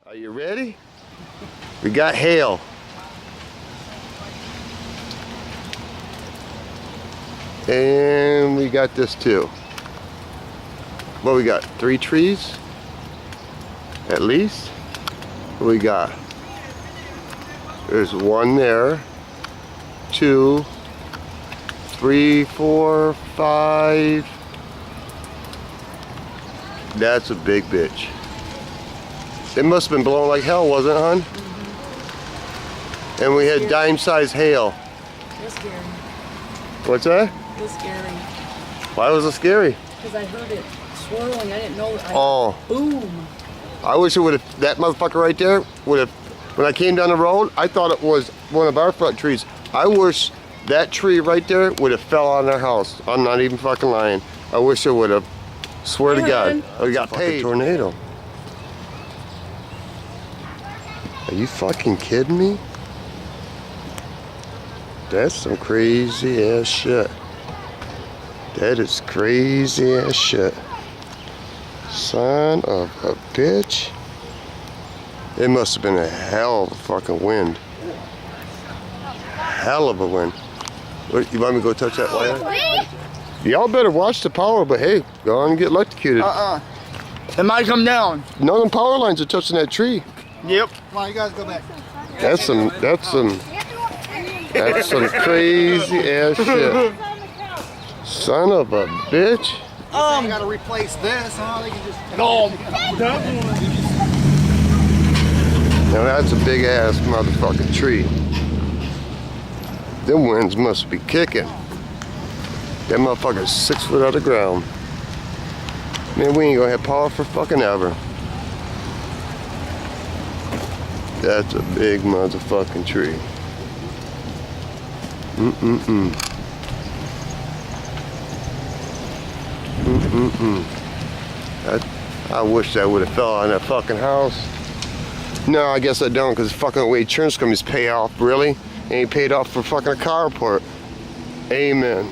Are you ready? We got hail. And we got this too. What we got? 3 trees? At least? What we got? There's 1 there. 2, 3, 4, 5. That's a big bitch. It must have been blowing like hell, wasn't it, hon? Mm-hmm. And we had dime-sized hail. It was scary. What's that? It was scary. Why was it scary? Because I heard it swirling. I didn't know. Oh. Boom. I wish it would have, that motherfucker right there would have, when I came down the road, I thought it was one of our front trees. I wish that tree right there would have fell on our house. I'm not even fucking lying. I wish it would have. Swear to God. We got paid. Tornado. Are you fucking kidding me? That's some crazy ass shit. That is crazy ass shit. Son of a bitch. It must have been a hell of a fucking wind. Hell of a wind. What, you want me to go touch that wire? Y'all better watch the power, but hey, go on and get electrocuted. It might come down. None of them power lines are touching that tree. Yep. Come on, you guys go back. That's some crazy ass shit. Son of a bitch. You gotta replace this, huh? They can just. No. Now that's a big ass motherfucking tree. Them winds must be kicking. That motherfucker's 6 foot out of the ground. Man, we ain't gonna have power for fucking ever. That's a big motherfucking tree. I wish that would have fell on that fucking house. No, I guess I don't, because fucking way insurance companies pay off, really? Ain't paid off for fucking a carport. Amen.